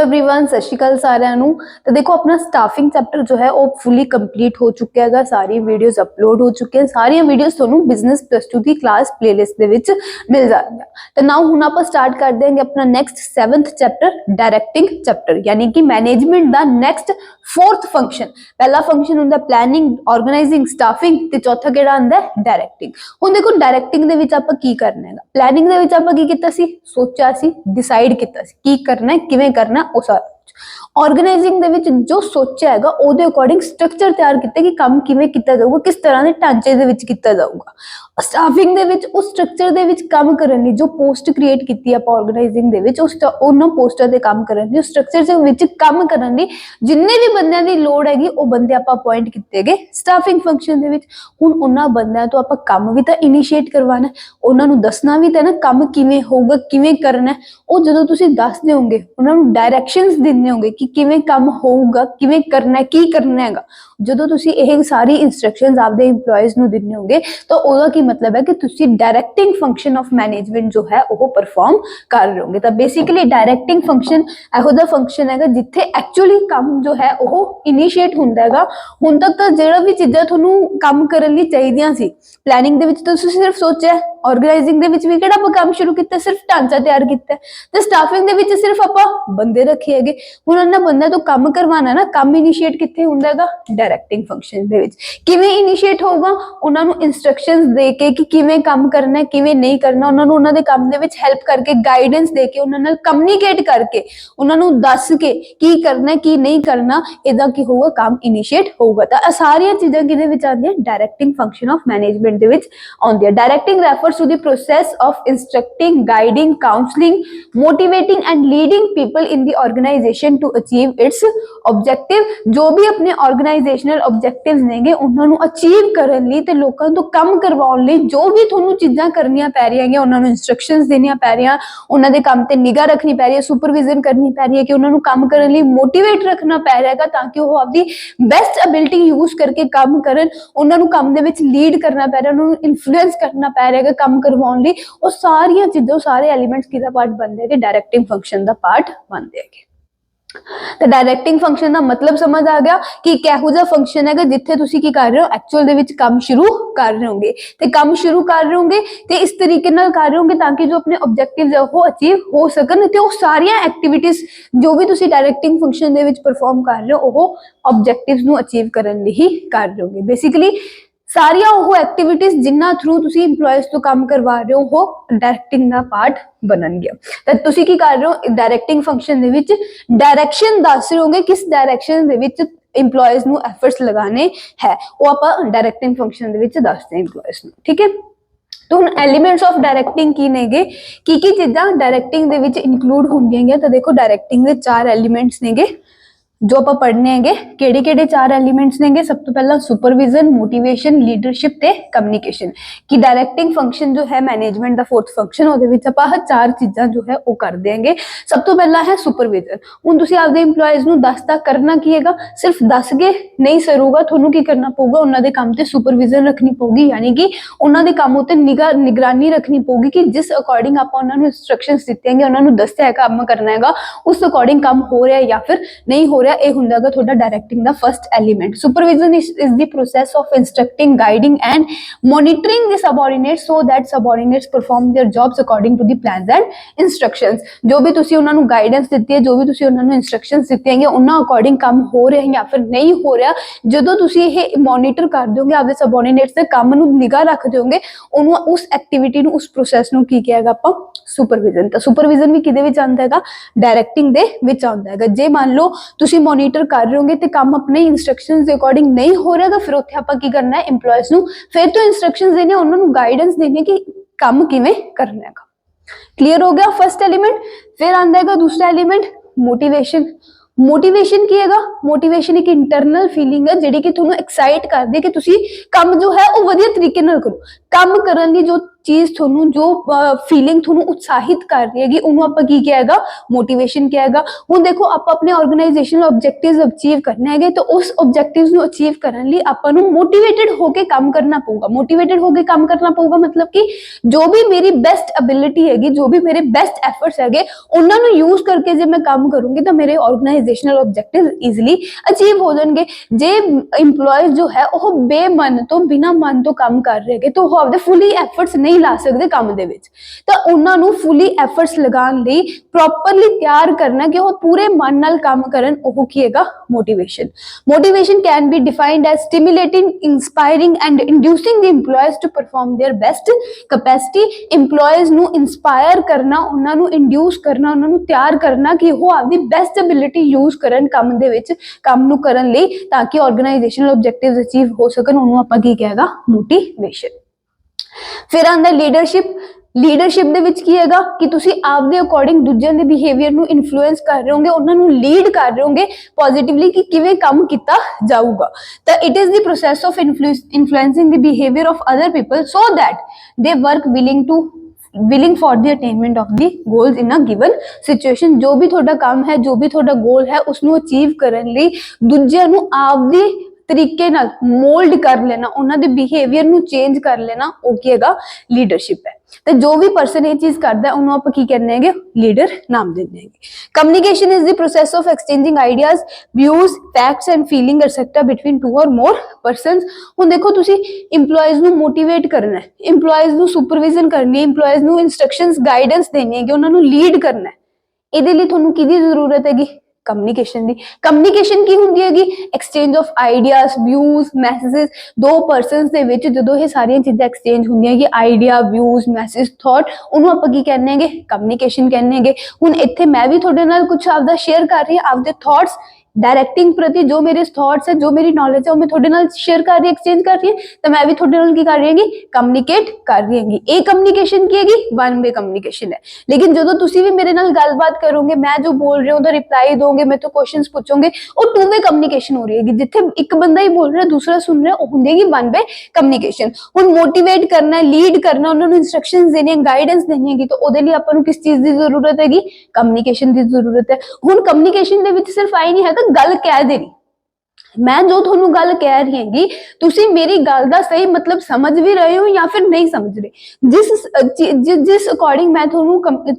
Everyone, सत श्री अकाल सारिਆਂ ਨੂੰ। तो देखो अपना स्टाफिंग चैप्टर जो है वो फुली कंप्लीट हो चुका है। सारी वीडियोस अपलोड हो चुकी हैं। सारी वीडियोस ਤੁਹਾਨੂੰ बिजनेस +2 की क्लास प्लेलिस्ट ਦੇ ਵਿੱਚ मिल जाएगा। तो नाउ ਹੁਣ ਆਪਾਂ स्टार्ट कर देंगे अपना next 7th chapter directing chapter, यानी कि मैनेजमेंट ਦਾ नेक्स्ट 4th फंक्शन। पहला फंक्शन ਹੁੰਦਾ प्लानिंग, ऑर्गेनाइजिंग, स्टाफिंग ਤੇ ਚੌਥਾ ਕਿਹੜਾ ਹੁੰਦਾ डायरेक्टिंग। ਹੁਣ देखो डायरेक्टिंग ਦੇ ਵਿੱਚ ਆਪਾਂ ਕੀ ਕਰਨਾ ਹੈਗਾ। प्लानिंग ਦੇ ਵਿੱਚ ਆਪਾਂ ਕੀ ਕੀਤਾ ਸੀ, ਸੋਚਿਆ ਸੀ, डिसाइड ਕੀਤਾ ਸੀ ਕੀ ਕਰਨਾ है, किवें करना ਉਹ सारा। ऑर्गेनाइजिंग ਦੇ ਵਿੱਚ ਜੋ ਸੋਚਿਆ ਹੈਗਾ ਉਹਦੇ ਅਕੋਰਡਿੰਗ ਸਟਰਕਚਰ ਤਿਆਰ ਕੀਤਾ ਕਿ ਕੰਮ ਕਿਵੇਂ ਕੀਤਾ ਜਾਊਗਾ, ਕਿਸ ਤਰ੍ਹਾਂ ਦੇ ਢਾਂਚੇ ਦੇ ਵਿੱਚ ਕੀਤਾ ਜਾਊਗਾ। ਸਟਾਫਿੰਗ ਦੇ ਵਿੱਚ ਉਸ ਸਟਰਕਚਰ ਦੇ ਵਿੱਚ ਕੰਮ ਕਰਨ ਲਈ ਜੋ ਪੋਸਟ ਕ੍ਰੀਏਟ ਕੀਤੀ ਆਪਾਂ ਆਰਗੇਨਾਈजिंग ਦੇ ਵਿੱਚ ਉਹਨਾਂ ਪੋਸਟਾਂ ਤੇ ਕੰਮ ਕਰਨ ਲਈ, ਸਟਰਕਚਰ ਦੇ ਵਿੱਚ ਕੰਮ ਕਰਨ ਲਈ ਜਿੰਨੇ ਵੀ ਬੰਦਿਆਂ ਦੀ ਲੋੜ ਹੈਗੀ ਉਹ ਬੰਦੇ ਆਪਾਂ ਅਪਾਇੰਟ ਕੀਤੇ ਗਏ ਸਟਾਫਿੰਗ ਫੰਕਸ਼ਨ ਦੇ ਵਿੱਚ। ਹੁਣ ਉਹਨਾਂ ਬੰਦਿਆਂ ਤੋਂ ਆਪਾਂ ਕੰਮ ਵੀ ਤਾਂ ਇਨੀਸ਼ੀਏਟ ਕਰਵਾਉਣਾ, ਉਹਨਾਂ ਨੂੰ ਦੱਸਣਾ ਵੀ ਤਾਂ ਨਾ ਕੰਮ ਕਿਵੇਂ ਹੋਊਗਾ, ਕਿਵੇਂ ਕਰਨਾ। ਉਹ ਜਦੋਂ ਤੁਸੀਂ ਦੱਸ ਦਿਓਗੇ, ਉਹਨਾਂ ਨੂੰ ਡਾਇਰੈਕਸ਼ਨਸ ਦਿੰਦੇ ਹੋਗੇ ਕਿ ਕਿਵੇਂ ਕੰਮ ਹੋਊਗਾ, ਕਿਵੇਂ ਕਰਨਾ, ਕੀ ਕਰਨਾ ਹੈਗਾ। ਜਦੋਂ ਤੁਸੀਂ ਇਹ ਸਾਰੀ ਇਨਸਟਰਕਸ਼ਨਸ ਆਪਦੇ EMPLOYEES ਨੂੰ ਦਿੰਦੇ ਹੋਗੇ ਤਾਂ ਉਹਦਾ ਕੀ मतलब है कि तुसी डायरेक्टिंग फंक्शन ऑफ मैनेजमेंट जो है वो परफॉर्म कर रहे होंगे। तो बेसिकली डायरेक्टिंग फंक्शन ਇਹੋ ਜਿਹਾ फंक्शन हैगा जिथे एक्चुअली काम जो है वो इनिशिएट ਹੁੰਦਾ ਹੈਗਾ। ਹੁਣ ਤੱਕ ਤਾਂ ਜਿਹੜਾ ਵੀ ਚੀਜ਼ਾਂ ਤੁਹਾਨੂੰ ਕੰਮ ਕਰਨ ਲਈ ਚਾਹੀਦੀਆਂ ਸੀ, ਪਲੈਨਿੰਗ ਦੇ ਵਿੱਚ ਤੁਸੀਂ ਸਿਰਫ ਸੋਚਿਆ, ਆਰਗੇਨਾਈजिंग ਦੇ ਵਿੱਚ ਵੀ ਕਿਹੜਾ ਆਪਾਂ ਕੰਮ ਸ਼ੁਰੂ ਕੀਤਾ, ਸਿਰਫ ਢਾਂਚਾ ਤਿਆਰ ਕੀਤਾ, ਤੇ ਸਟਾਫਿੰਗ ਦੇ ਵਿੱਚ ਸਿਰਫ ਆਪਾਂ ਬੰਦੇ ਰੱਖੇ ਹੈਗੇ। ਹੁਣ ਉਹਨਾਂ ਬੰਦਿਆਂ ਤੋਂ ਕੰਮ ਕਰਵਾਉਣਾ ਨਾ, ਕੰਮ ਇਨੀਸ਼ੀਏਟ ਕਿੱਥੇ ਹੁੰਦਾ ਹੈਗਾ, डायरेक्टिंग फंक्शन ਦੇ ਵਿੱਚ। ਕਿਵੇਂ ਇਨੀਸ਼ੀਏਟ ਹੋਊਗਾ, ਉਹਨਾਂ ਨੂੰ ਇਨਸਟਰਕਸ਼ਨਸ ਦੇ ਕੇ ਕਿ ਕਿਵੇਂ ਕੰਮ ਕਰਨਾ ਹੈ, ਕਿਵੇਂ ਨਹੀਂ ਕਰਨਾ, ਉਹਨਾਂ ਨੂੰ ਉਹਨਾਂ ਦੇ ਕੰਮ ਦੇ ਵਿੱਚ ਹੈਲਪ ਕਰਕੇ, ਗਾਈਡੈਂਸ ਦੇ ਕੇ, ਉਹਨਾਂ ਨਾਲ ਕਮਿਊਨੀਕੇਟ ਕਰਕੇ, ਉਹਨਾਂ ਨੂੰ ਦੱਸ ਕੇ ਕੀ ਕਰਨਾ ਕੀ ਨਹੀਂ ਕਰਨਾ, ਇਹਦਾ ਕੀ ਹੋਊਗਾ, ਕੰਮ ਇਨੀਸ਼ੀਏਟ ਹੋਊਗਾ। ਤਾਂ ਇਹ ਸਾਰੀਆਂ ਚੀਜ਼ਾਂ ਕਿਹਦੇ ਵਿੱਚ ਆਉਂਦੀਆਂ, ਡਾਇਰੈਕਟਿੰਗ ਫੰਕਸ਼ਨ ਆਫ ਮੈਨੇਜਮੈਂਟ ਦੇ ਵਿੱਚ ਆਉਂਦੀਆਂ। Directing refers to the process of instructing, guiding, counselling, motivating and leading people in the organization to achieve its objective. जो भी अपने ऑर्गेनाइजेशनल ऑब्जेक्टिव्स नेगे उन्हां नूं अचीव करन लई ते लोकां तो काम करवाउण लई जो भी तुहानूं चीज़ां करनियां पै रहीआं हैं, उन्हां नूं इंस्ट्रक्शनस देनियां पै रहीआं, उन्हां दे काम ते निगाह रखनी पै रही है, सुपरविजन करनी पै रही है कि उन्हां नूं काम करन लई मोटिवेट रखना पै रहा है ताकि वो आपदी बेस्ट एबिलिटी यूज करके काम करन। उन्हां नूं काम दे विच लीड करना पै रहा है, उन्हां नूं इन्फ्लुएंस करना पै रहा है काम करवाउण लई। वो सारियां चीज़ां, सारे एलीमेंट्स किहदा पार्ट बनदे है, डायरेक्टिंग फंक्शन का पार्ट बनते हैं। तो डायरेक्टिंग फंक्शन का मतलब समझ आ गया कि किहो जिहा फंक्शन है जिथे तुसी की कर रहे हो, एक्चुअल दे विच काम शुरू कर रहे होंगे, ते काम शुरू कर रहे होंगे ते इस तरीके नाल कर रहे होंगे ताकि जो अपने ऑब्जेक्टिव्स है वो अचीव हो सकन। ते वो सारियां एक्टिविटीज जो भी तुसी directing function they which perform कर रहे हो वो ऑब्जेक्टिव्स नूं अचीव करन लई ही कर रहे होंगे। बेसिकली सारिया वो एक्टिविटीज जिन्ना थ्रू तुसी इंप्लॉयज तो काम करवा रहे हो वो डायरेक्टिंग का पार्ट बनन गया। तो तुसी की कर रहे हो, directing function they which direction दस रहे होंगे, किस डायरेक्शन दे विच इंप्लॉयज नू एफर्ट्स लगाने है, वो आप डायरेक्टिंग फंक्शन दे विच दसते हैं इंप्लॉयज नू। ठीक है, तो हुण एलीमेंट्स ऑफ डायरेक्टिंग की नेगे, की चीज़ां डायरेक्टिंग दे विच इंक्लूड होंदियां। तो देखो डायरेक्टिंग दे 4 एलीमेंट्स नेगे जो आप पढ़ने हैं। केड़े 4 एलीमेंट्स नेगे, सब तो पहला सुपरविजन, मोटिवेशन, लीडरशिप ते कम्युनिकेशन। कि डायरेक्टिंग फंक्शन जो है मैनेजमेंट का 4th फंक्शन, ਉਹਦੇ ਵਿੱਚ ਆਪਾਂ 4 ਚੀਜ਼ਾਂ जो है वो कर देंगे। सब तो पहला है सुपरविजन। ਹੁਣ ਤੁਸੀਂ ਆਪਦੇ EMPLOYEES ਨੂੰ ਦੱਸਤਾ, ਕਰਨਾ ਕੀ ਹੈਗਾ, ਸਿਰਫ ਦੱਸ ਕੇ ਨਹੀਂ ਸਰੂਗਾ, ਤੁਹਾਨੂੰ ਕੀ ਕਰਨਾ ਪਊਗਾ, ਉਹਨਾਂ ਦੇ ਕੰਮ ਤੇ ਸੁਪਰਵਿਜ਼ਨ ਰੱਖਣੀ ਪਊਗੀ, ਯਾਨੀ ਕਿ ਉਹਨਾਂ ਦੇ ਕੰਮ ਉੱਤੇ ਨਿਗਰਾਨੀ ਰੱਖਣੀ ਪਊਗੀ ਕਿ ਜਿਸ ਅਕੋਰਡਿੰਗ ਆਪਾਂ ਉਹਨਾਂ ਨੂੰ ਇੰਸਟਰਕਸ਼ਨਸ ਦਿੱਤੀਆਂ ਹੈਗੀਆਂ, ਉਹਨਾਂ ਨੂੰ ਦੱਸਿਆ ਹੈ ਕੰਮ ਕਰਨਾ ਹੈਗਾ, ਉਸ ਅਕੋਰਡਿੰਗ ਕੰਮ ਹੋ ਰਿਹਾ ਜਾਂ ਫਿਰ ਨਹੀਂ ਹੋ ਰਿਹਾ। ਇਹ ਹੁੰਦਾ ਹੈਗਾ ਤੁਹਾਡਾ ਡਾਇਰੈਕਟਿੰਗ ਦਾ first element. Supervision is the process of instructing, guiding and monitoring the subordinates so that subordinates perform their jobs according to the plans and instructions। ਜੋ ਵੀ ਤੁਸੀਂ ਉਹਨਾਂ ਨੂੰ ਗਾਈਡੈਂਸ ਦਿੱਤੀ ਹੈ, ਜੋ ਵੀ ਤੁਸੀਂ ਉਹਨਾਂ ਨੂੰ ਇੰਸਟਰਕਸ਼ਨਸ ਦਿੱਤੀਆਂ ਹੈਗੀਆਂ, ਉਹਨਾਂ ਅਕੋਰਡਿੰਗ ਕੰਮ ਹੋ ਰਿਹਾ ਜਾਂ ਫਿਰ ਨਹੀਂ ਹੋ ਰਿਹਾ, ਜਦੋਂ ਤੁਸੀਂ ਇਹ ਮੋਨੀਟਰ ਕਰ ਦਿਓਗੇ, ਆਪਦੇ ਸਬਆਰਡੀਨੇਟਸ ਦੇ ਕੰਮ ਨੂੰ ਨਿਗਾਹ ਰੱਖ ਦਿਓਗੇ, ਉਹਨੂੰ ਉਸ ਐਕਟੀਵਿਟੀ ਨੂੰ, ਉਸ ਪ੍ਰੋਸੈਸ ਨੂੰ ਕੀ ਕਹੇਗਾ ਆਪਾਂ, ਸੁਪਰਵਿਜ਼ਨ। ਤਾਂ ਸੁਪਰਵਿਜ਼ਨ ਵੀ ਕਿਹਦੇ ਵਿੱਚ ਆਉਂਦਾ ਹੈਗਾ, ਡਾਇਰੈਕਟਿੰਗ ਦੇ ਵਿੱਚ ਆਉਂਦਾ ਹੈਗਾ। ਜੇ ਮੰਨ ਲਓ ਤੁਸੀਂ ਮੋਨੀਟਰ ਕਰ ਰਹੇ ਹੋਗੇ ਤੇ ਕੰਮ ਆਪਣੇ ਇੰਸਟਰਕਸ਼ਨਸ ਦੇ ਅਕੋਰਡਿੰਗ ਨਹੀਂ ਹੋ ਰਿਹਾ, ਤਾਂ ਫਿਰ ਉੱਥੇ ਆਪਾਂ ਕੀ ਕਰਨਾ ਹੈ, EMPLOYEES ਨੂੰ ਫਿਰ ਤੋਂ ਇੰਸਟਰਕਸ਼ਨਸ ਦੇਣੇ, ਉਹਨਾਂ ਨੂੰ गाइडेंस देनी कि काम किवें करना है। क्लियर हो गया फर्स्ट एलिमेंट। फिर आंदा है दूसरा एलिमेंट मोटिवेशन। मोटिवेशन की हैगा, मोटिवेशन एक इंटरनल फीलिंग है जिहड़ी कि तुहानूं एक्साइट करदी है कि तुसीं काम जो है वो वधिया तरीके नाल करो। काम करन लई जो ਚੀਜ਼ ਤੁਹਾਨੂੰ ਜੋ ਫੀਲਿੰਗ ਤੁਹਾਨੂੰ ਉਤਸ਼ਾਹਿਤ ਕਰ ਰਹੀ ਹੈਗੀ ਉਹਨੂੰ ਆਪਾਂ ਕੀ ਕਹਾਂਗਾ ਮੋਟੀਵੇਸ਼ਨ ਕਹਾਂਗਾ। ਹੁਣ ਦੇਖੋ ਆਪਾਂ ਆਪਣੇ ਆਰਗੇਨਾਈਜੇਸ਼ਨਲ ਆਬਜੈਕਟਿਵਸ ਅਚੀਵ ਕਰਨੇ ਹੈਗੇ ਤਾਂ ਉਸ ਆਬਜੈਕਟਿਵਸ ਨੂੰ ਅਚੀਵ ਕਰਨ ਲਈ ਆਪਾਂ ਨੂੰ ਮੋਟੀਵੇਟਿਡ ਹੋ ਕੇ ਕੰਮ ਕਰਨਾ ਪਊਗਾ। ਮੋਟੀਵੇਟਿਡ ਹੋ ਕੇ ਕੰਮ ਕਰਨਾ ਪਊਗਾ ਮਤਲਬ ਕਿ ਜੋ ਵੀ ਮੇਰੀ ਬੈਸਟ ਐਬਿਲਿਟੀ ਹੈਗੀ ਜੋ ਵੀ ਮੇਰੇ ਬੈਸਟ ਐਫਰਟਸ ਹੈਗੇ ਉਹਨਾਂ ਨੂੰ ਯੂਜ਼ ਕਰਕੇ ਜੇ ਮੈਂ ਕੰਮ ਕਰੂੰਗੀ ਤਾਂ ਮੇਰੇ ਆਰਗੇਨਾਈਜੇਸ਼ਨਲ ਆਬਜੈਕਟਿਵ ਈਜ਼ੀਲੀ ਅਚੀਵ ਹੋ ਜਾਣਗੇ। ਜੇ ਇੰਪਲੋਇਜ਼ ਜੋ ਹੈ ਉਹ ਬੇਮਨ ਤੋਂ ਬਿਨਾਂ ਮਨ ਤੋਂ ਕੰਮ ਕਰ ਰਹੇ ਹੈਗੇ ਤਾਂ ਉਹ ਆਪਦੇ ਫੁੱਲੀ ਐਫਰਟਸ ਨਹੀਂ ਲਾ ਸਕਦੇ ਕੰਮ ਦੇ ਵਿੱਚ, ਤਾਂ ਉਹਨਾਂ ਨੂੰ ਫੁੱਲੀ ਐਫਰਟਸ ਲਗਾਉਣ ਲਈ ਪ੍ਰੋਪਰਲੀ ਤਿਆਰ ਕਰਨਾ ਕਿ ਉਹ ਪੂਰੇ ਮਨ ਨਾਲ ਕੰਮ ਕਰਨ, ਉਹ ਕੀ ਹੈਗਾ motivation. Motivation can be defined as stimulating, inspiring and inducing the employees to perform their best capacity. Employees ਨੂੰ ਇੰਸਪਾਇਰ ਕਰਨਾ, ਉਹਨਾਂ ਨੂੰ ਇੰਡਿਊਸ ਕਰਨਾ, ਉਹਨਾਂ ਨੂੰ ਤਿਆਰ ਕਰਨਾ ਕਿ ਉਹ ਆਪਦੀ ਬੈਸਟ ਐਬਿਲਿਟੀ ਯੂਜ਼ ਕਰਨ ਕੰਮ ਦੇ ਵਿੱਚ, ਕੰਮ ਨੂੰ ਕਰਨ ਲਈ, ਤਾਂ ਕਿ ਆਰਗੇਨਾਈਜੇਸ਼ਨਲ ਆਬਜੈਕਟਿਵਸ ਅਚੀਵ ਹੋ ਸਕਣ। ਉਹਨੂੰ ਆਪਾਂ ਕੀ ਕਹਾਂਗਾ ਮੋਟੀਵੇਸ਼ਨ। ਫਿਰ ਆਂਦਾ ਲੀਡਰਸ਼ਿਪ। ਲੀਡਰਸ਼ਿਪ ਦੇ ਵਿੱਚ ਕੀ ਹੈਗਾ ਕਿ ਤੁਸੀਂ ਆਪਦੇ ਅਕੋਰਡਿੰਗ ਦੂਜਿਆਂ ਦੇ ਬਿਹੇਵੀਅਰ ਨੂੰ ਇਨਫਲੂਐਂਸ ਕਰ ਰਹੇ ਹੋਗੇ, ਉਹਨਾਂ ਨੂੰ ਲੀਡ ਕਰ ਰਹੇ ਹੋਗੇ ਪੋਜ਼ਿਟਿਵਲੀ ਕਿ ਕਿਵੇਂ ਕੰਮ ਕੀਤਾ ਜਾਊਗਾ। ਤਾਂ it is the process of influencing the behaviour of other people so that ਦੇ work willing for the attainment of the goals in a given situation। ਜੋ ਵੀ ਤੁਹਾਡਾ ਕੰਮ ਹੈ, ਜੋ ਵੀ ਤੁਹਾਡਾ ਗੋਲ ਹੈ, ਉਸਨੂੰ ਅਚੀਵ ਕਰਨ ਲਈ ਦੂਜਿਆਂ ਨੂੰ ਆਪਦੀ ਤਰੀਕੇ ਨਾਲ ਮੋਲਡ ਕਰ ਲੈਣਾ, ਉਹਨਾਂ ਦੇ ਬਿਹੇਵੀਅਰ ਨੂੰ ਚੇਂਜ ਕਰ ਲੈਣਾ, ਉਹ ਕੀ ਹੈਗਾ ਲੀਡਰਸ਼ਿਪ ਹੈ। ਤੇ ਜੋ ਵੀ ਪਰਸਨ ਇਹ ਚੀਜ਼ ਕਰਦਾ ਹੈ ਉਹਨੂੰ ਆਪਾਂ ਕੀ ਕਹਿੰਦੇ ਹੈਗੇ ਲੀਡਰ ਨਾਮ ਦਿੰਦੇ ਹੈਗੇ। Communication is the process of exchanging ideas, views, facts and feeling etcetera between two or more persons. ਹੁਣ ਦੇਖੋ ਤੁਸੀਂ ਇੰਪਲੋਇਜ਼ ਨੂੰ ਮੋਟੀਵੇਟ ਕਰਨਾ ਹੈ, ਇੰਪਲੋਇਜ਼ ਨੂੰ ਸੁਪਰਵਿਜ਼ਨ ਕਰਨੀ ਹੈ, ਇੰਪਲੋਇਜ਼ ਨੂੰ ਇੰਸਟਰਕਸ਼ਨਸ ਗਾਈਡੈਂਸ ਦੇਣੀ ਹੈਗੀ, ਉਹਨਾਂ ਨੂੰ ਲੀਡ ਕਰਨਾ ਹੈ। ਇਹਦੇ ਲਈ ਤੁਹਾਨੂੰ ਕਿਹਦੀ ਜ਼ਰੂਰਤ ਹੈਗੀ ਕਮਿਊਨੀਕੇਸ਼ਨ ਦੀ। ਕਮਿਊਨੀਕੇਸ਼ਨ ਕੀ ਹੁੰਦੀ ਹੈਗੀ exchange of ideas, views, messages. ਦੋ ਪਰਸਨਸ ਦੇ ਵਿੱਚ ਜਦੋਂ ਇਹ ਸਾਰੀਆਂ ਚੀਜ਼ਾਂ ਐਕਸਚੇਂਜ ਹੁੰਦੀਆਂ ਹੈਗੀ ਆਈਡੀਆ, ਵਿਊਜ਼, ਮੈਸੇਜ, ਥਾਟ, ਉਹਨੂੰ ਆਪਾਂ ਕੀ ਕਹਿੰਦੇ ਹੈਗੇ ਕਮਿਊਨੀਕੇਸ਼ਨ ਕਹਿੰਦੇ ਹੈਗੇ। ਹੁਣ ਇੱਥੇ ਮੈਂ ਵੀ ਤੁਹਾਡੇ ਨਾਲ ਕੁਝ ਆਪਦਾ ਸ਼ੇਅਰ ਕਰ ਰਹੀ ਹਾਂ, ਆਪਦੇ ਥਾਟਸ डायरेक्टिंग प्रति जो मेरे थॉट्स है, जो मेरी नॉलेज है, वो मैं थोड़े नाल शेयर कर रही है, एक्सचेंज कर रही है, तो मैं भी थोड़े नाल की कर रही है कम्युनिकेट कर रही है। ए कम्युनिकेशन की हैगी वन वे कम्युनिकेशन है। लेकिन जो तुसी भी मेरे नाल गलबात करोगे, मैं जो बोल रही हूं तो रिप्लाई दोगे, मैं तो क्वेश्चंस पूछोगे, और टू वे कम्युनिकेशन हो रही है। जिथे एक बंदा ही बोल रहा है दूसरा सुन रहा है, होंगी वन वे कम्युनिकेशन। हुण मोटिवेट करना है, लीड करना, उन्होंने इंस्ट्रक्शंस देनी है, गाइडेंस देनी है, तो ओदे लिए आपां नूं किस चीज की जरूरत हैगी कम्युनिकेशन की जरूरत है। हुण कम्युनिकेशन दे विच सिर्फ आई नहीं है गल कह देनी, मैं जो थोनू गल कह रही हैगी तुसी मेरी गल दा सही मतलब समझ भी रहे हो या फिर नहीं समझ रहे। जिस अकॉर्डिंग मैं थोनू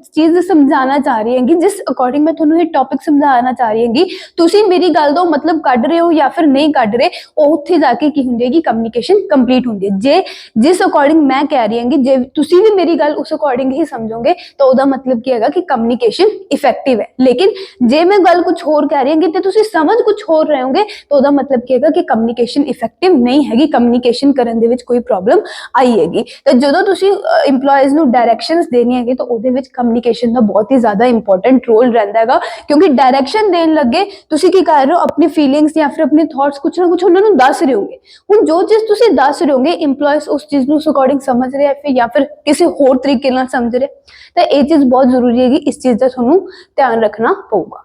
चीज समझाना चाह रही हैगी, जिस अकॉर्डिंग मैं थोनू ये टॉपिक समझाना चाह रही हैगी, तुसी मेरी गल दा मतलब कढ रहे हो या फिर नहीं कढ रहे, उत्थे जाके की हुंदी हैगी कम्युनिकेशन कंप्लीट हुंदी है। जे जिस अकॉर्डिंग मैं कह रही हैगी जे तुसी भी मेरी गल उस अकॉर्डिंग ही समझोगे तो ओदा मतलब की हैगा कि कम्युनिकेशन इफेक्टिव है। लेकिन जे मैं गल कुछ होर कह रही हैगी ते तुसी समझ कुछ होर रहे होंगे तो ਉਹਦਾ ਮਤਲਬ ਕੀ ਹੈਗਾ ਕਿ ਕਮਿਊਨੀਕੇਸ਼ਨ ਇਫੈਕਟਿਵ ਨਹੀਂ ਹੈਗੀ, ਕਮਿਊਨੀਕੇਸ਼ਨ ਕਰਨ ਦੇ ਵਿੱਚ ਕੋਈ ਪ੍ਰੋਬਲਮ ਆਈ ਹੈਗੀ। ਤਾਂ ਜਦੋਂ ਤੁਸੀਂ EMPLOYEES ਨੂੰ ਡਾਇਰੈਕਸ਼ਨਸ ਦੇਣੀ ਹੈਗੀ ਤਾਂ ਉਹਦੇ ਵਿੱਚ ਕਮਿਊਨੀਕੇਸ਼ਨ ਦਾ ਬਹੁਤ ਹੀ ਜ਼ਿਆਦਾ ਇੰਪੋਰਟੈਂਟ ਰੋਲ ਰਹਿੰਦਾ ਹੈਗਾ, ਕਿਉਂਕਿ ਡਾਇਰੈਕਸ਼ਨ ਦੇਣ ਲੱਗੇ ਤੁਸੀਂ ਕੀ ਕਰ ਰਹੇ ਹੋ ਆਪਣੀ ਫੀਲਿੰਗਸ ਜਾਂ ਫਿਰ ਆਪਣੇ ਥਾਟਸ ਕੁਛ ਨਾ ਕੁਛ ਉਹਨਾਂ ਨੂੰ ਦੱਸ ਰਹੇ ਹੋਗੇ। ਹੁਣ ਜੋ ਚੀਜ਼ ਤੁਸੀਂ ਦੱਸ ਰਹੇ ਹੋਗੇ EMPLOYEES ਉਸ ਚੀਜ਼ ਨੂੰ ਉਸ ਅਕੋਰਡਿੰਗ ਸਮਝ ਰਹੇ ਆ ਜਾਂ ਫਿਰ ਕਿਸੇ ਹੋਰ ਤਰੀਕੇ ਨਾਲ ਸਮਝ ਰਹੇ, ਤਾਂ ਇਹ ਚੀਜ਼ ਬਹੁਤ ਜ਼ਰੂਰੀ ਹੈਗੀ, ਇਸ ਚੀਜ਼ ਦਾ ਤੁਹਾਨੂੰ ਧਿਆਨ ਰੱਖਣਾ ਪਊਗਾ।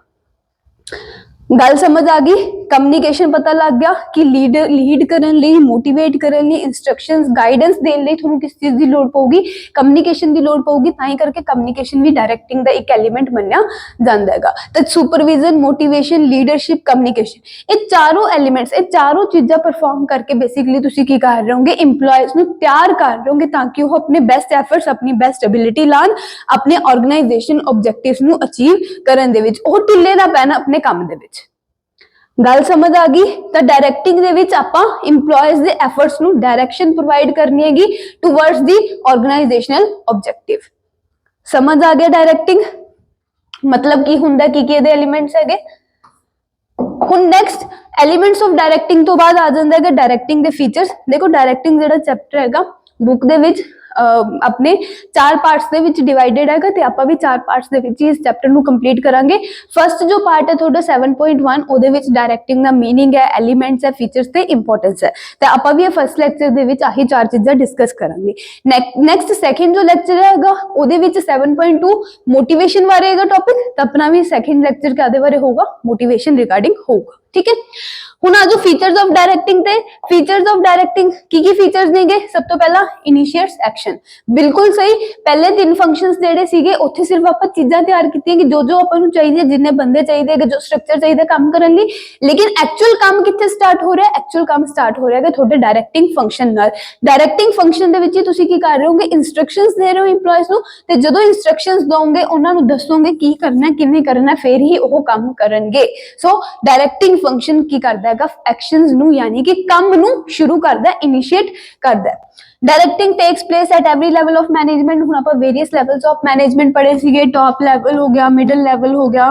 गल समझ आ गई, कम्युनिकेशन पता लग गया कि लीड करने लिए, मोटिवेट करने लिए, इंस्ट्रक्शंस गाइडेंस देने लिए थोनू किस चीज की लोड़ पऊगी कम्युनिकेशन की लोड़ पऊगी, तां ही करके कम्युनिकेशन भी डायरेक्टिंग का एक एलीमेंट मन्निया जांदा हैगा। तो सुपरविजन, मोटिवेशन, लीडरशिप, कम्युनिकेशन, ये चारों एलीमेंट्स, ये चारों चीज़ां परफॉर्म करके बेसिकली तुसीं की कर रहे होंगे एम्प्लॉयज़ नूं तैयार कर रहे होंगे ताकि वो अपने बेस्ट एफर्ट्स, अपनी बेस्ट एबिलिटी लान, अपने ऑर्गेनाइजेशन ऑब्जेक्टिव्स नूं अचीव करन दे विच ओह ढिल्ले ना पैण अपने काम दे विच। गल समझ आ गई। तो डायरेक्टिंग दे विच आपां एम्प्लॉयज़ दे एफर्ट्स नूं डायरेक्शन प्रोवाइड करनी हैगी टुवर्ड्स दी ऑर्गेनाइजेशनल ऑब्जेक्टिव। समझ आ गया डायरेक्टिंग मतलब की हुंदा, की दे एलिमेंट्स हैगे। हुण नेक्स्ट एलिमेंट्स ऑफ डायरेक्टिंग तो बाद आ जांदा है डायरेक्टिंग दे फीचर्स। देखो डायरेक्टिंग जिहड़ा चैप्टर हैगा बुक दे विच अपने 4 पार्ट्स दे विच डिवाइडेड हैगा, ते आपां भी 4 पार्ट्स दे विच इस चैप्टर नूं कंप्लीट करांगे। फर्स्ट जो पार्ट है थोड़ा 7.1 ओदे विच डायरेक्टिंग दा मीनिंग है, एलिमेंट्स है, फीचर्स ते इंपॉर्टेंस है, ते आपां भी फर्स्ट लेक्चर दे विच आही 4 चीज़ां डिस्कस करांगे। नेक्स्ट सेकंड जो लेक्चर हैगा ओदे विच 7.2 मोटिवेशन बारे हैगा टॉपिक, तो अपना भी सेकंड लेक्चर कादे बारे होगा मोटिवेशन रिगार्डिंग होगा, ठीक है। हुण आ जो फीचर्स ऑफ डायरेक्टिंग ते फीचर्स ऑफ डायरेक्टिंग की फीचर्स नेगे, सब तो पहला इनिशिएट्स एक्शन। ਐਕਸ਼ਨ। ਬਿਲਕੁਲ ਸਹੀ, ਪਹਿਲੇ 3 ਫੰਕਸ਼ਨਸ ਜਿਹੜੇ ਸੀਗੇ ਉੱਥੇ ਸਿਰਫ ਆਪਾਂ ਚੀਜ਼ਾਂ ਤਿਆਰ ਕੀਤੀਆਂ ਕਿ ਜੋ ਆਪਾਂ ਨੂੰ ਚਾਹੀਦੀ ਹੈ, ਜਿੰਨੇ ਬੰਦੇ ਚਾਹੀਦੇ ਹੈਗੇ, ਜੋ ਸਟਰਕਚਰ ਚਾਹੀਦਾ ਕੰਮ ਕਰਨ ਲਈ। ਲੇਕਿਨ ਐਕਚੁਅਲ ਕੰਮ ਕਿੱਥੇ ਸਟਾਰਟ ਹੋ ਰਿਹਾ? ਐਕਚੁਅਲ ਕੰਮ ਸਟਾਰਟ ਹੋ ਰਿਹਾ ਹੈ ਤੁਹਾਡੇ ਡਾਇਰੈਕਟਿੰਗ ਫੰਕਸ਼ਨ ਨਾਲ। ਡਾਇਰੈਕਟਿੰਗ ਫੰਕਸ਼ਨ ਦੇ ਵਿੱਚ ਹੀ ਤੁਸੀਂ ਕੀ ਕਰ ਰਹੇ ਹੋਗੇ? ਇੰਸਟਰਕਸ਼ਨਸ ਦੇ ਰਹੇ ਹੋ EMPLOYEES ਨੂੰ, ਤੇ ਜਦੋਂ ਇੰਸਟਰਕਸ਼ਨਸ ਦੋਗੇ ਉਹਨਾਂ ਨੂੰ ਦੱਸੋਗੇ ਕੀ ਕਰਨਾ, ਕਿਵੇਂ ਕਰਨਾ, ਫਿਰ ਹੀ ਉਹ ਕੰਮ ਕਰਨਗੇ। ਸੋ ਡਾਇਰੈਕਟਿੰਗ ਫੰਕਸ਼ਨ ਕੀ ਕਰਦਾ ਹੈਗਾ? ਐਕਸ਼ਨਸ ਨੂੰ ਯਾਨੀ ਕਿ ਕੰਮ ਨੂੰ ਸ਼ੁਰੂ ਕਰਦਾ, ਇਨੀਸ਼ੀਏਟ ਕਰਦਾ। Directing takes place at every level of management. हुण आपां वेरियस लेवल्स ऑफ मैनेजमेंट पढ़े सीगे, टॉप लेवल हो गया, मिडल लेवल हो गया,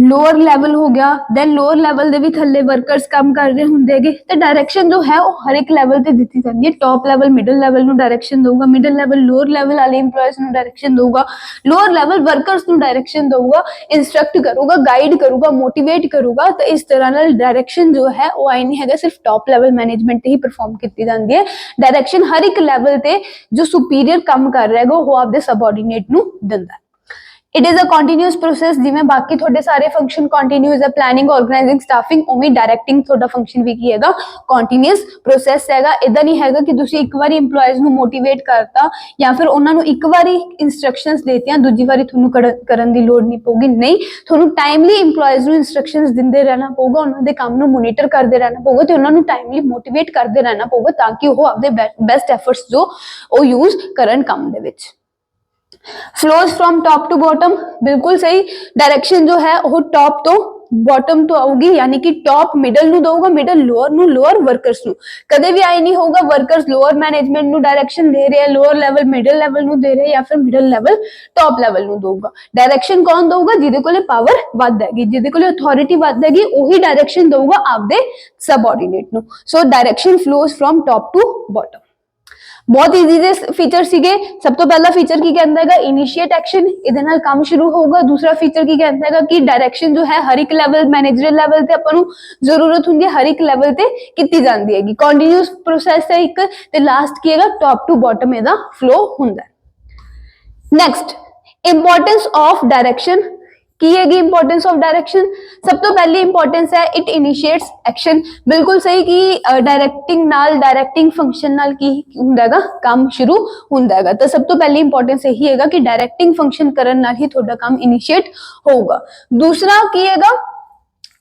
लोअर लेवल हो गया, देन लोअर लेवल दे भी थल्ले वर्कर्स काम कर रहे हुंदे हैगे। ते डायरेक्शन जो है वो हर एक लेवल ते दित्ती जांदी है। टॉप लेवल मिडल लेवल नूं डायरेक्शन दूगा, मिडल लेवल लोअर लेवल वाले इंप्लॉयज नूं डायरेक्शन दूगा, लोअर लेवल वर्कर्स नूं डायरेक्शन दूगा, इंस्ट्रक्ट करूगा, गाइड करूगा, मोटिवेट करूगा। तो इस तरह नाल डायरेक्शन जो है वो आई नहीं हैगा सिर्फ टॉप लेवल मैनेजमेंट ही परफॉर्म की जाती है। डायरेक्शन हर एक लेवल ते जो सुपीरियर काम कर रहा है वो आपदे सबऑर्डिनेट नूं दिंदा है। It is a continuous process, जिवें बाकी थोड़े सारे फंक्शन कंटिन्यूअस है, प्लानिंग, ऑर्गेनाइजिंग, स्टाफिंग, उमें डायरेक्टिंग थोड़ा फंक्शन भी की हैगा कंटिन्यूअस प्रोसेस हैगा। इदां नहीं हैगा कि तुसीं एक बारी इंप्लॉयज नूं मोटिवेट करता या फिर उन्हां नूं एक बारी इंस्ट्रक्शनस देतियां दूजी बारी तुहानूं करन दी लोड़ नहीं पऊगी। नहीं, तुहानूं टाइमली इंप्लॉयज नूं इंस्ट्रक्शनस दिंदे रहना पऊगा, उन्हां दे काम नूं मॉनिटर करदे रहना पऊगा ते उन्हां नूं टाइमली मोटिवेट करदे रहना पऊगा ताकि ओह आपदे बेस्ट एफर्ट्स जो ओ यूज करन काम दे विच। Flows from top to bottom, बिल्कुल सही। डायरेक्शन जो है वो टॉप तो बॉटम तो आऊगी, यानी कि टॉप मिडल नु दूगा, मिडल लोअर नु, लोअर वर्कर्स नु। कदे भी आई नहीं होगा वर्कर्स लोअर मैनेजमेंट नु डायरेक्शन दे रहे हैं, लोअर लेवल मिडल लेवल नु दे रहे हैं या फिर मिडल लेवल टॉप लेवल नु दूगा। डायरेक्शन कौन दूगा? जिहदे कोले पावर वध हैगी, जिहदे कोले अथॉरिटी वध हैगी, ओही डायरेक्शन दूगा आपदे सबऑर्डिनेट नु। So direction flows from top to bottom. बहुत ईजी जे फीचर सीगे। सब तो पहला फीचर की कहता है इनिशिएट एक्शन, इहदे नाल काम शुरू होगा। दूसरा फीचर की कहता है कि डायरेक्शन जो है हर एक लेवल, मैनेजरियल लेवल ते आपां नूं जरूरत हुंदी है, हर एक लेवल ते कीती जांदी हैगी। कंटीन्यूअस प्रोसेस है एक, ते लास्ट की हैगा टॉप टू बॉटम इहदा फ्लो हुंदा है। नेक्स्ट, इंपॉर्टेंस ऑफ डायरेक्शन की है इंपॉर्टेंस ऑफ डायरेक्शन। सब तो पहली इंपॉर्टेंस है इट इनिशिएट्स एक्शन। बिल्कुल सही कि डायरेक्टिंग फंक्शन नाल की हुंदा हैगा काम शुरू हुंदा हैगा। तो सब तो पहली इंपॉर्टेंस यही हैगा कि डायरेक्टिंग फंक्शन करन नाल ही थोड़ा काम इनिशिएट होगा। दूसरा की हैगा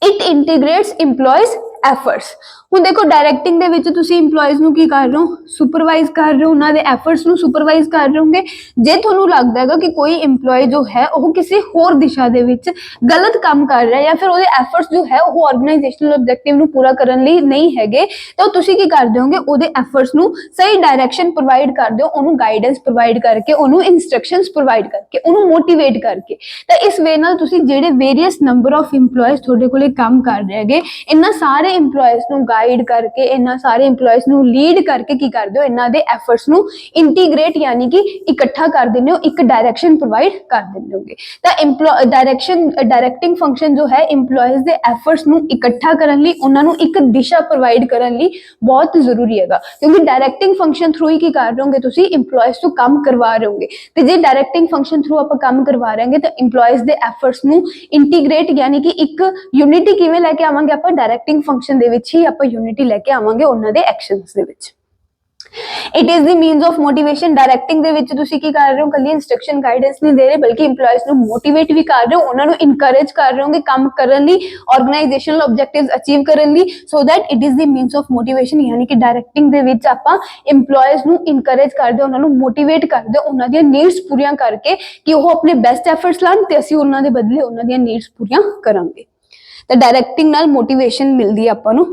इट इंटीग्रेट्स इंप्लॉयज एफर्ट्स। ਹੁਣ देखो डायरेक्टिंग ਦੇ ਵਿੱਚ ਤੁਸੀਂ ਇੰਪਲੋਇਜ਼ ਨੂੰ ਕੀ ਕਰ ਰਹੇ ਹੋ? ਸੁਪਰਵਾਈਜ਼ ਕਰ ਰਹੇ ਹੋ, ਉਹਨਾਂ ਦੇ ਐਫਰਟਸ ਨੂੰ ਸੁਪਰਵਾਈਜ਼ ਕਰ ਰਹੇ ਹੋਗੇ। ਜੇ ਤੁਹਾਨੂੰ ਲੱਗਦਾ ਹੈਗਾ ਕਿ ਕੋਈ ਇੰਪਲੋਈ ਜੋ ਹੈ ਉਹ ਕਿਸੇ ਹੋਰ ਦਿਸ਼ਾ ਦੇ ਵਿੱਚ ਗਲਤ ਕੰਮ ਕਰ ਰਿਹਾ ਜਾਂ ਫਿਰ ਉਹਦੇ ਐਫਰਟਸ ਜੋ ਹੈ ਉਹ ਆਰਗੇਨਾਈਜੇਸ਼ਨਲ ਆਬਜੈਕਟਿਵ ਨੂੰ ਪੂਰਾ ਕਰਨ ਲਈ ਨਹੀਂ ਹੈਗੇ, ਤਾਂ ਤੁਸੀਂ ਕੀ ਕਰਦੇ ਹੋਗੇ? ਉਹਦੇ ਐਫਰਟਸ ਨੂੰ ਸਹੀ ਡਾਇਰੈਕਸ਼ਨ ਪ੍ਰੋਵਾਈਡ ਕਰਦੇ ਹੋ, ਉਹਨੂੰ ਗਾਈਡੈਂਸ ਪ੍ਰੋਵਾਈਡ ਕਰਕੇ, ਉਹਨੂੰ ਇੰਸਟਰਕਸ਼ਨਸ ਪ੍ਰੋਵਾਈਡ ਕਰਕੇ, ਉਹਨੂੰ ਮੋਟੀਵੇਟ ਕਰਕੇ। ਤਾਂ ਇਸ ਵੇ ਨਾਲ ਤੁਸੀਂ ਜਿਹੜੇ ਵੇਰੀਅਸ ਨੰਬਰ ਆਫ ਇੰਪਲੋਇਜ਼ ਤੁਹਾਡੇ ਕੋਲੇ ਕੰਮ ਕਰ ਰਹੇ ਹੈਗੇ, ਇਹਨਾਂ ਸਾਰੇ ਇੰਪਲੋਇਜ਼ ਨੂੰ गाइड करके, इन्हां सारे इंप्लॉयज नूं लीड करके की कर दो, इन्हां दे एफर्ट्स नूं इंटीग्रेट यानी कि इकट्ठा कर देने हो, एक डायरेक्शन प्रोवाइड कर देने होगे। तो डायरेक्टिंग फंक्शन जो है इंप्लॉयज दे एफर्ट्स नूं इकट्ठा करन लई, उन्हां नूं एक दिशा प्रोवाइड करन लई बहुत जरूरी हैगा, क्योंकि डायरेक्टिंग फंक्शन थ्रू ही की कर रहे होंगे तुसीं इंप्लॉयज तो काम करवा रहे होंगे। ते जे डायरेक्टिंग फंक्शन थ्रू आपां काम करवा रहे हैं तो इंप्लॉयज दे एफर्ट्स नूं इंटीग्रेट यानी कि एक यूनिटी किवें लैके आवांगे आपां? डायरेक्टिंग फंक्शन दे विच ही आपां यूनिटी लेके आवांगे उन्हां दे एक्शनस दे विच। It is the means of motivation. Directing दे विच तुसीं की कर रहे हो? कल्ली इंस्ट्रक्शन गाइडेंस नहीं दे रहे, बल्कि इंप्लॉयज नूं मोटिवेट भी कर रहे हो, उन्हां नूं इनकरेज कर रहे होगे काम करन लई, ऑर्गेनाइजेशनल ऑब्जेक्टिव्स अचीव करन लई, so that it is the means of motivation. यानी कि डायरेक्टिंग दे विच आपां इंप्लॉयज नूं इनकरेज करदे, उन्हां नूं मोटिवेट करदे, उन्हां दी नीड्स पूरीआं करके कि ओह अपने बेस्ट एफर्ट्स लाण ते असीं उन्हां दे बदले उन्हां दी नीड्स पूरीआं करांगे। तो डायरेक्टिंग नाल मोटिवेशन मिलदी है आपां नूं,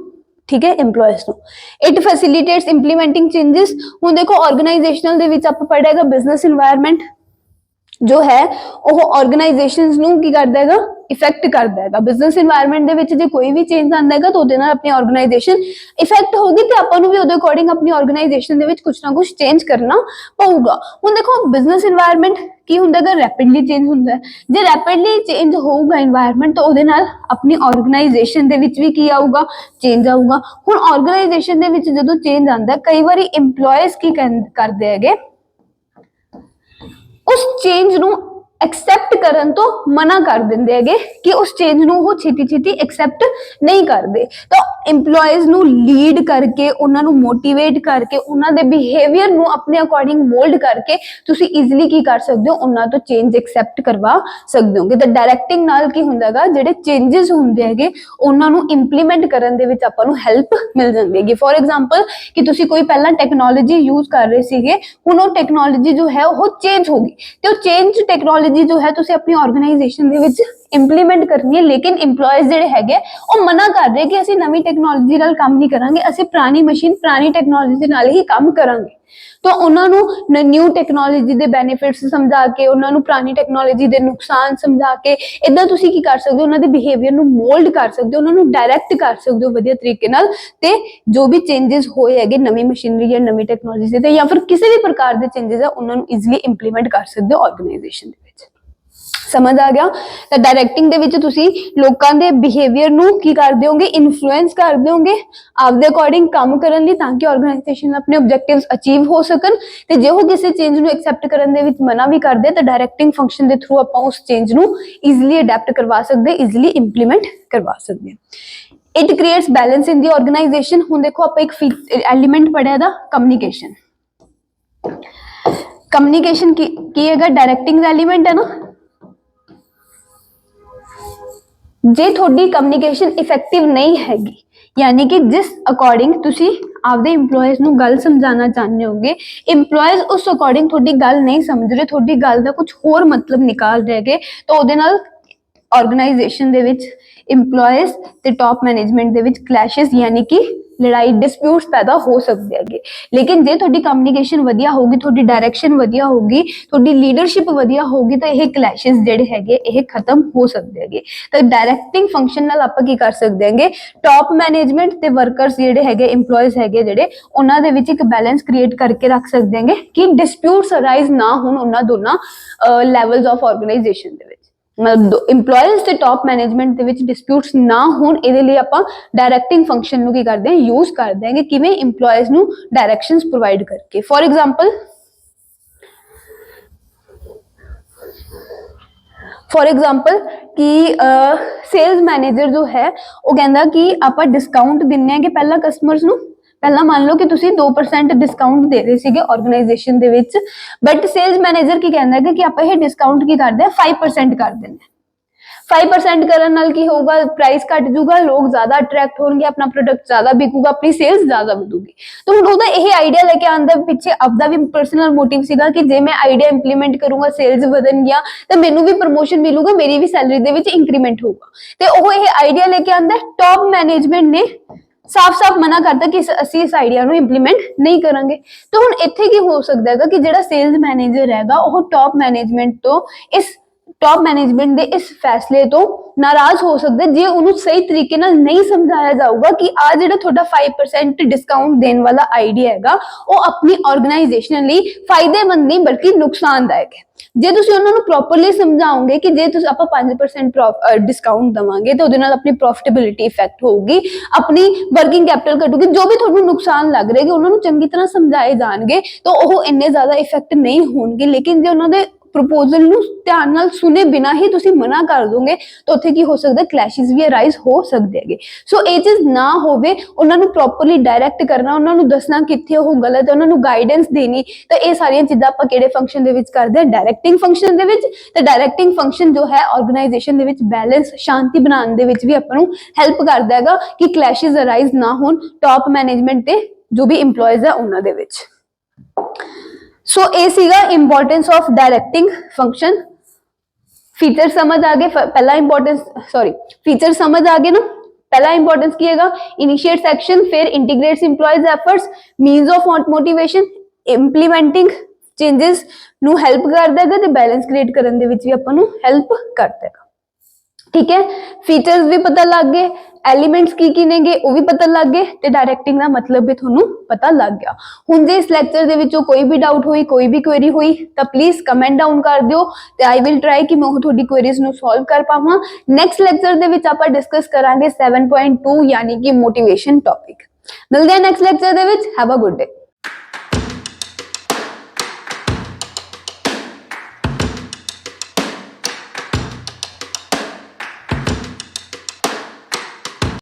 ठीक है, इंप्लॉयज नूं। It facilitates implementing changes. हुण देखो ऑर्गेनाइजेशनल दे विच आपां पढ़िआगा बिजनेस इन्वायरमेंट जो है वो ऑर्गेनाइजेशंस नूं की करदा हैगा? इफेक्ट करदा हैगा। बिजनेस इन्वायरमेंट दे विच जे कोई भी चेंज आंदा हैगा तो उहदे नाल अपनी ऑर्गेनाइजेशन इफेक्ट होगी, ते आपां नूं भी उहदे अकॉर्डिंग अपनी ऑर्गेनाइजेशन दे विच कुछ ना कुछ चेंज करना पऊगा। हुण देखो बिजनेस इन्वायरमेंट की हुंदा हैगा? रैपिडली चेंज हुंदा है। जे रैपिडली चेंज होऊगा इन्वायरमेंट तो उहदे नाल अपनी ऑर्गेनाइजेशन दे विच भी की आऊगा? चेंज आऊगा। हुण ऑर्गेनाइजेशन दे विच जदों चेंज आंदा है, कई बारी इंप्लॉयज की करदे हैगे उस चेंज नूं एक्सेप्ट करन तो मना कर देंगे हैगे कि उस चेंज ਨੂੰ ਉਹ ਛੇਤੀ ਛੇਤੀ एक्सेप्ट नहीं करते। तो इंप्लॉयज ਨੂੰ लीड करके ਉਹਨਾਂ ਨੂੰ मोटिवेट करके ਉਹਨਾਂ ਦੇ बिहेवियर ਨੂੰ अपने अकॉर्डिंग मोल्ड करके ਤੁਸੀਂ ਈਜ਼ੀਲੀ ਕੀ ਕਰ ਸਕਦੇ ਹੋ, ਉਹਨਾਂ ਤੋਂ ਚੇਂਜ एक्सेप्ट करवा सकते होगे। तो डायरेक्टिंग ਨਾਲ ਕੀ ਹੁੰਦਾਗਾ, ਜਿਹੜੇ ਚੇਂजेस ਹੁੰਦੇ ਹੈਗੇ ਉਹਨਾਂ ਨੂੰ ਇੰਪਲੀਮੈਂਟ ਕਰਨ ਦੇ ਵਿੱਚ ਆਪਾਂ ਨੂੰ ਹੈਲਪ ਮਿਲ ਜਾਂਦੀ ਹੈਗੀ। ਫੋਰ ਐਗਜ਼ਾਮਪਲ ਕਿ ਤੁਸੀਂ ਕੋਈ ਪਹਿਲਾਂ ਟੈਕਨੋਲੋਜੀ ਯੂਜ਼ ਕਰ ਰਹੇ ਸੀਗੇ, ਹੁਣ ਉਹ ਟੈਕਨੋਲੋਜੀ ਜੋ ਹੈ ਉਹ ਚੇਂਜ ਹੋ ਗਈ ਤੇ ਉਹ ਚੇਂਜ ਟੈਕਨੋਲੋਜੀ जो है तुसी अपनी ऑर्गेनाइजेशन दे विच इंप्लीमेंट करनी है, लेकिन इंप्लॉयज जिहड़े हैगे वो मना कर रहे कि असीं नवीं टैक्नोलॉजी नाल काम नहीं करांगे, असीं पुरानी मशीन पुरानी टैक्नोलॉजी नाल ही काम करांगे। तो उन्होंने न्यू टैक्नोलॉजी के बेनिफिट्स समझा के, उन्होंने पुरानी टैक्नोलॉजी के नुकसान समझा के इदां तुसीं की कर सकते हो, उन्होंने बिहेवियर नूं मोल्ड कर सकते हो, उन्होंने डायरैक्ट कर सकते हो वधिया तरीके नाल। ते जो भी चेंजेस होए हैगे नवीं मशीनरी या नवीं टैक्नोलॉजी से या फिर किसी भी प्रकार के चेंजेस है उन्होंने ईजिली इंप्लीमेंट कर सकते हो ऑर्गेनाइजेशन दे विच। समझ आ गया? तो डायरैक्टिंग दे विच तुसी लोकां दे बिहेवियर नूं की कर दोगे, इन्फ्लुएंस कर दोगे आपदे अकॉर्डिंग काम करन लई, ताकि ऑर्गेनाइजेशन अपने ऑब्जेक्टिव्स अचीव हो सकन। ते जे हो किसी चेंज नूं एक्सेप्ट करन दे विच मना भी कर दे तो डायरैक्टिंग फंक्शन दे थ्रू आपां उस चेंज नूं ईजिली अडैप्ट करवा सकदे, ईजिली इंप्लीमेंट करवा सकदे। It creates balance in the organization. हुण देखो आपां एक एलिमेंट पढ़िया दा कम्युनिकेशन। कम्युनिकेशन की हैगा, डायरैक्टिंग दा एलिमेंट है ना। जे थोड़ी कम्युनिकेशन इफेक्टिव नहीं हैगी, यानी कि जिस अकॉर्डिंग तुसी आपदे इंप्लॉयज नूं गल समझाना चाहते होगे, इंप्लॉयज उस अकॉर्डिंग थोड़ी गल नहीं समझ रहे, थोड़ी गल दा कुछ होर मतलब निकाल रहे गे, तो उहदे नाल ऑर्गेनाइजेशन दे विच इंप्लॉयज ते टॉप मैनेजमेंट दे विच क्लैशेस यानी कि लड़ाई डिस्प्यूट्स पैदा हो सकते हैं। लेकिन जे थोड़ी कम्युनिकेशन वधिया होगी, थोड़ी डायरैक्शन वधिया होगी, थोड़ी लीडरशिप वधिया होगी तो यह क्लैशेस जिहड़े हैगे यह खत्म हो सकते हैं। तो डायरैक्टिंग फंक्शन नाल आपां की कर सकते हैं, टॉप मैनेजमेंट ते वर्कर्स जिहड़े हैगे इंप्लॉयज हैगे जिहड़े उन्हां दे विच एक बैलेंस क्रिएट करके रख सकते हैं कि डिस्प्यूट्स अराइज ना होण उन्हां दोनां लैवल्स ऑफ ऑर्गेनाइजेशन दे विच। इंप्लॉयज ते टॉप मैनेजमेंट दे विच डिस्प्यूट्स ना होण, इहदे लई आपां डायरैक्टिंग फंक्शन नूं की करदे हैं, यूज करदे हैं किवें इंप्लॉयज नूं डायरैक्शंस प्रोवाइड करके। फॉर एग्जाम्पल कि सेल्स मैनेजर जो है वो कहंदा कि आपां डिस्काउंट दिन्ने हैं कि पहला कस्टमर्स नूं, पहला मान लो कि तुसी 2% डिस्काउंट दे रहे सीगे ऑर्गेनाइजेशन दे विच, बट सेल्स मैनेजर की कहंदा है कि आपां ये डिस्काउंट की करदे हैं 5% कर देने। 5% करन नाल की होगा, प्राइस घट जूगा, लोग ज्यादा अट्रैक्ट होंगे, अपना प्रोडक्ट ज्यादा बिकूगा, अपनी सेल्स ज्यादा बढ़ूगी। तो हुण ओहदा यही आइडिया लेके आंदा पिछे आपदा भी पर्सनल मोटिव सीगा कि जे मैं आइडिया इंप्लीमेंट करूंगा, सेल्स वधन गया तो मैनू भी प्रमोशन मिलूगा, मेरी भी सैलरी दे विच इंक्रीमेंट होगा। ते ओह यह आइडिया लेके आंदा, टॉप मैनेजमेंट ने साफ साफ मना करता कि ਅਸੀਂ ਇਸ ਆਈਡੀਆ ਨੂੰ ਇੰਪਲੀਮੈਂਟ ਨਹੀਂ ਕਰਾਂਗੇ। तो ਹੁਣ ਇੱਥੇ ਕੀ ਹੋ ਸਕਦਾ ਹੈਗਾ ਕਿ ਜਿਹੜਾ ਸੇਲਸ ਮੈਨੇਜਰ ਹੈਗਾ ਉਹ ਟੌਪ ਮੈਨੇਜਮੈਂਟ ਤੋਂ टॉप मैनेजमेंट दे इस फैसले तो नाराज हो सकते जे उन्होंने सही तरीके नाल नहीं समझाया जाऊगा कि आ जिहड़ा थोड़ा 5% डिस्काउंट देने वाला आइडिया हैगा वो अपनी ऑर्गेनाइजेशन लई फायदेमंद नहीं बल्कि नुकसानदायक है। जे तुसीं उन्हां नूं प्रॉपरली समझाओगे कि जे तुसीं आपां 5% डिस्काउंट देवांगे तो उहदे नाल अपनी प्रॉफिटेबिलिटी इफेक्ट होगी, अपनी वर्किंग कैपिटल घटूगी, जो भी तुहानूं नुकसान लग रहे उन्हां नूं चंगी तरह समझाए जाणगे तो वो इन्ने ज्यादा इफेक्ट नहीं होणगे। लेकिन जे उन्हां दे प्रपोजल नूं ध्यान नाल सुने बिना ही तुसीं मना कर दोगे तो उत्थे की हो सकदा क्लैशेस भी अराइज हो सकदे हैगे। सो ये चीज ना होवे, उन्हां नूं प्रॉपरली डायरैक्ट करना, उन्हां नूं दसना कित्थे ओह गलत है, उन्हां नूं गाइडेंस देनी। तो ये सारियां चीज़ां आपां किहड़े फंक्शन दे विच करदे हां, डायरैक्टिंग फंक्शन दे विच। ते डायरैक्टिंग फंक्शन जो है ऑर्गेनाइजेशन दे विच बैलेंस शांति बनाउण दे विच भी आपां नूं हैल्प करदा हैगा कि क्लैशेस अराइज ना होण टॉप मैनेजमेंट ते जो भी इंप्लॉयज है उन्हां दे विच। सो ये सीगा इंपॉर्टेंस ऑफ डायरैक्टिंग फंक्शन। फीचर समझ आ गए, पहला इंपॉर्टेंस फीचर समझ आ गए ना। पहला इंपॉर्टेंस की हैगा इनिशिएट्स एक्शन, फिर integrates employees efforts, means of motivation, implementing changes नू हेल्प करदा हैगा ते बैलेंस क्रिएट करन दे विच भी आपां नू हेल्प करदा हैगा। ठीक है, फीचर्स भी पता लग गए, एलिमेंट्स की नेगे वो भी पता लग गए ते डायरैक्टिंग का मतलब भी थोनू पता लग गया। हुण जे इस लैक्चर दे विचों कोई भी डाउट हुई, कोई भी क्वेरी हुई तो प्लीज कमेंट डाउन कर दिओ ते आई विल ट्राई कि मैं तुहाडी क्वेरीज नू सॉल्व कर पावां। नैक्सट लैक्चर दे विच आपां डिस्कस करांगे 7.2 यानी कि मोटिवेशन टॉपिक। मिलदे हां next lecture they which. Have a good day.